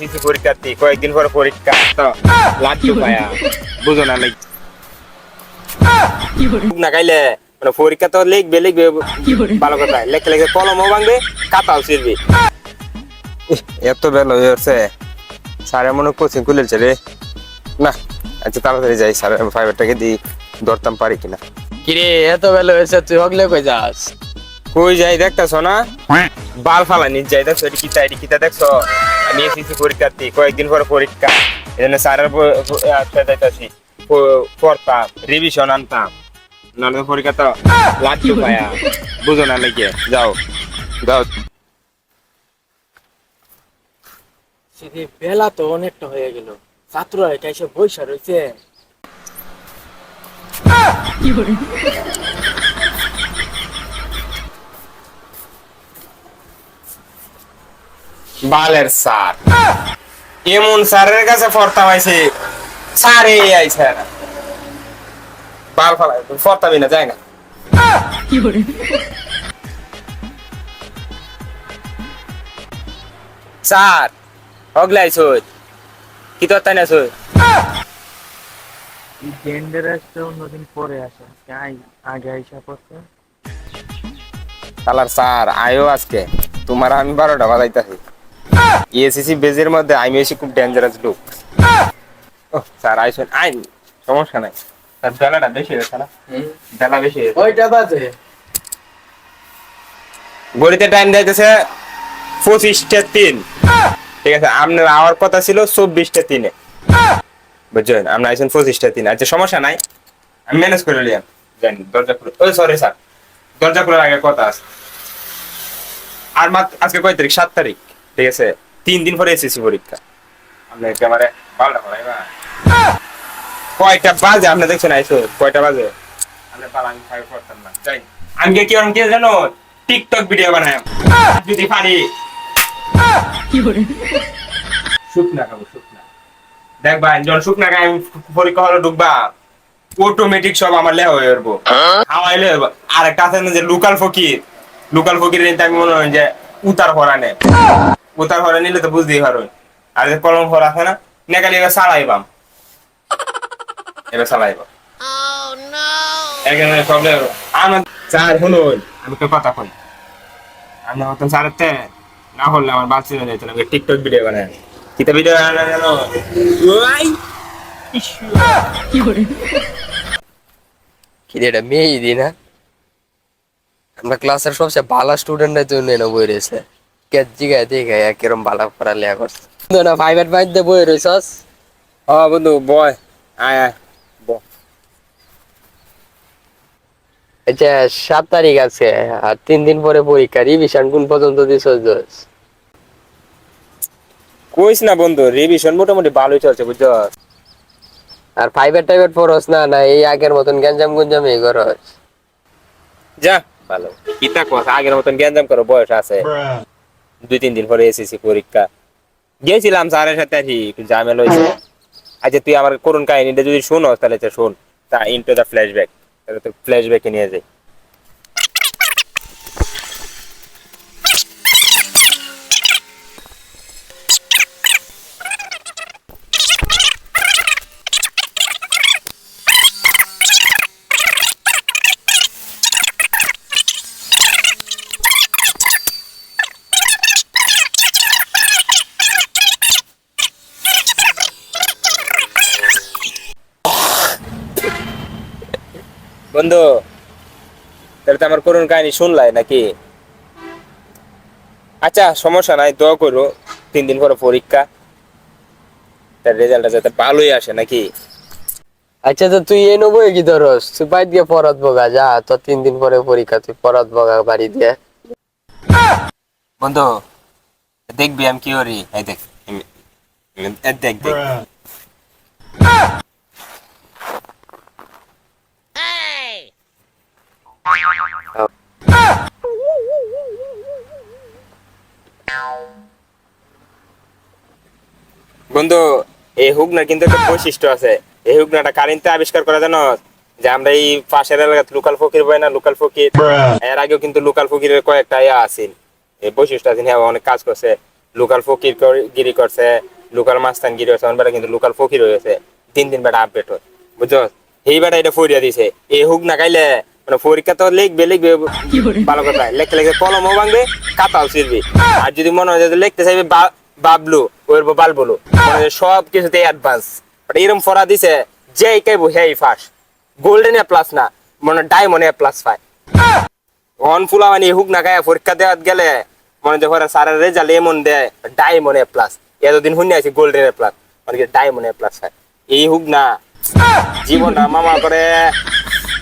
SSC পরীক্ষার্থী, কয়েকদিন পরে পরীক্ষা তো লাড্ডু পায়া বুঝো না লাইক না খাইলে মানে পরীক্ষা তো লিখবে লিখবে ভালো কথা, লেখে লেখে কলমও ভাঙবে, খাতাও ছিড়বে। এত বেলা হয়েছে, স্যার এমন কোচিং খুলেছে রে। না আচ্ছা তাড়াতাড়ি যাই, স্যার ফাইবারটাকে দিই, ধরতাম পারি কিনা। কিরে এত বেলা হয়েছে, তুই হগলে কই যাস? কই যাই দেখতেছ না, বাল ফালা নিজ যাই দেখছো, এটি কিতা দেখছো। আমি এসএসসি পরীক্ষার্থী, কয়েকদিন পরে পরীক্ষা, এজন্য স্যারের যাইতাছি, পড়তাম, রিভিশন আনতাম, নাহলে পরীক্ষা তো লাড্ডু পায়া বুঝো না লেগে। যাও যাও। সেদি বেলা তো অনেকটা হয়ে গেল, ছাত্ররা এটা এসে বইসা রয়েছে। বালের স্যার, এমন স্যারের কাছে পড়তাম আইছে, স্যার এই আইছে না, বাল ফালা পড়তামই না, যায় না। স্যার হগলে আইছো, কি তোর তাই না আছো? জেন্ডার আসতে অন্যদিন পরে আসে, তাই আগে আইসা পড়তে। শালার স্যার আয়ো আজকে, তোমার আমি 12টা বাজাইতাছি। এসএসসি বেজের মধ্যে আমি এসে খুব ডেঞ্জারাস লোক। স্যার আইসেন আইন, সমস্যা নাই। স্যার বেলাটা বেশি হয়েছে না, বেলা বেশি হয়েছে। ওইটা বাজে গড়িতে টাইম যাইতেছে 25:03। ঠিক আছে, আপনার আওয়ার কথা ছিল 24:03-এ, বুঝছেন? আপনি আইসেন 25:03। আচ্ছা সমস্যা নাই, আমি ম্যানেজ করে নিলাম। জানি দরজা খুলে, ওই সরি স্যার, দরজা খোলার আগে কথা আছে। আর মাত্র আজকে কয় তারিখ? 7 তারিখ। ঠিক আছে, 3 দিন পরে এসএসসি পরীক্ষা। আপনি ক্যামেরা ভালো হয় না, কয়টা বাজে আপনি দেখছেন আইসো, কয়টা বাজে আপনি পালা, আমি ফাইভ করতাম না। যাই আমি কি কি জানো, টিকটক ভিডিও বানাই যদি পারি। শুকনা খাবো, শুকনা দেখবা, যখন শুকনা খাই আমি পরীক্ষা হলে ঢুকবা, অটোমেটিক সব আমার লেহা হয়ে উঠবো, হাওয়াইলে। আর একটা আছে না যে লোকাল ফকির, লোকাল ফকির আমি মনে হয় যে উতার হরা নে, উতার হরা নিলে তো বুঝতেই পারবেন। আর যে কলম হরা আছে না, নেকালি এবার চালাইবাম, এবার চালাইবাম। এখানে প্রবলেম আমার স্যার শুনুন, আমি তো কথা কই, আমার মতন স্যারের তে না হলে আমার বাচ্চা হয়ে যেত না। টিকটক ভিডিও বানায়, কিতা ভিডিও বানায় জানো? ওই কিরে এটা মেয়ে দি না, আমরা ক্লাসের সবচেয়ে ভালো স্টুডেন্টরা তো নেই বই রয়েছে, কে জিগায় দেখে কিরম ভালো পড়া লেয়া করছে না। ফাইভের বাইরে বই রয়েছস? হ্যাঁ বন্ধু বয়, আয় আয় বয়। আচ্ছা 7 তারিখ আছে, আর 3 দিন পরে পরীক্ষা, রিভিশন কোন পর্যন্ত দিছস? কইস না বন্ধু, রিভিশন মোটামুটি ভালোই চলছে বুঝছো। আর ফাইভের টাইভের পড়স না, না এই আগের মতন গ্যাঞ্জাম গুঞ্জাম এই করস? যা ভালো, কিতা কথা, আগের মতন গ্যাঞ্জাম করো, বয়স আছে। 2-3 দিন পরে এসএসসি পরীক্ষা, গেছিলাম স্যারের সাথে আর কি, একটু ঝামেলা হয়েছে। আচ্ছা তুই আমার করুণ কাহিনীটা যদি শোনো তাহলে তো শোন, তা ইনটু দ্য ফ্ল্যাশব্যাক, তাহলে তো ফ্ল্যাশব্যাকে নিয়ে যাই। বন্ধু তাহলে তো আমার করুণ কাহিনী শুনলাই নাকি? আচ্ছা সমস্যা নাই, দোয়া করো, 3 দিন পরে পরীক্ষা, তার রেজাল্টটা যাতে ভালোই আসে নাকি। আচ্ছা তো তুই এ নবই কি ধরস? তুই বাইর দিয়ে পড়াত বগা, যা তো 3 দিন পরে পরীক্ষা, তুই পড়াত বগা বাড়ি দিয়ে। বন্ধু দেখবি আমি কি করি, এই দেখ দেখ দেখ দেখ। বন্ধু এই হুকনার কিন্তু একটা বৈশিষ্ট্য আছে, এই হুকনাটা কারেন্টে আবিষ্কার করা জানো, যে আমরা এই পাশের এলাকাতে লোকাল ফকির বই না, লোকাল ফকির, এর আগেও কিন্তু লোকাল ফকিরের কয়েকটা ইয়া আছে, এই বৈশিষ্ট্য আছে, হ্যাঁ অনেক কাজ করছে। লোকাল ফকির গিরি করছে, লোকাল মাস্তান গিরি করছে, আমার বেটা কিন্তু লোকাল ফকির হয়েছে। দিন দিন বেটা আপডেট হয়, বুঝছো? এই বেটা এটা ফরিয়া দিছে, এ হুক না খাইলে মানে পরীক্ষা তো লিখবে লিখবে ভালো কথা, লেখতে লেখতে কলমও ভাঙবে, খাতাও ছিড়বে। আর যদি মনে হয় যে লিখতে চাইবে বাবলু ওর বাল বলো, মানে সব কিছুতে অ্যাডভান্স। এরকম ফরা দিছে যে কাইবো হেই ফার্স্ট, গোল্ডেন এ প্লাস না, মানে ডায়মন্ড এ প্লাস পায়। অন ফুলা মানে হুক না খায় পরীক্ষা দেওয়াত গেলে মনে যে করে স্যারের রেজাল্ট এমন দেয় ডায়মন্ড এ প্লাস, এতদিন শুনে আছি গোল্ডেন এ প্লাস, মানে কি ডায়মন্ড এ প্লাস হয়। এই হুক না জীবন না মামা করে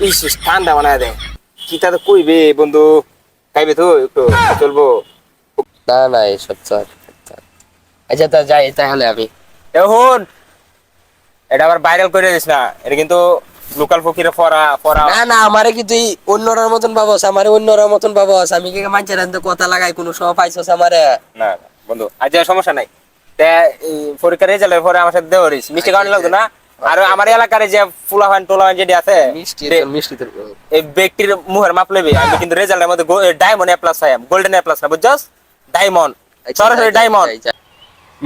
ইস ঠান্ডা বানায় দেয়। কি তা তো কইবে বন্ধু, খাইবে তো একটু চলবো। না না এইসব চল। আচ্ছা তা যাই তাহলে আমি। এখন এটা আবার ভাইরাল করে দিস না, এটা কিন্তু লোকাল ফকিরে পড়া পড়া। না না আমারে কি তুই অন্যরার মতন ভাবস, আমারে অন্যরার মতন ভাবস? আমি কি মানছে রাখতে কথা লাগাই কোনো সময় পাইছস আমারে? না না বন্ধু আজ সমস্যা নাই, তে এই পরীক্ষার রেজাল্টের পরে আমার সাথে দেওয়ারিস মিষ্টি খাওয়ানো লাগতো না। আর আমার এলাকার যে ফুলাফান টোলাফান যেটি আছে মিষ্টি মিষ্টি তোর এই ব্যক্তির মুহের মাপ লইবি। আমি কিন্তু রেজাল্টের মধ্যে diamond A plus pi, golden A plus না, বুঝছস? ডায়মন্ড, সরাসরি ডায়মন্ড।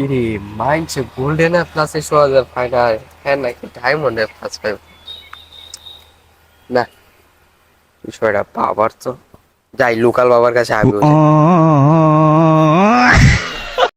ইরে মাইনছে গোল্ডেন প্লাসে সহজে ফাইনাল, হ্যাঁ নাকি ডায়মন্ড প্লাস পাইব না? বিষয়টা বাবার তো যাই লোকাল বাবার কাছে আমি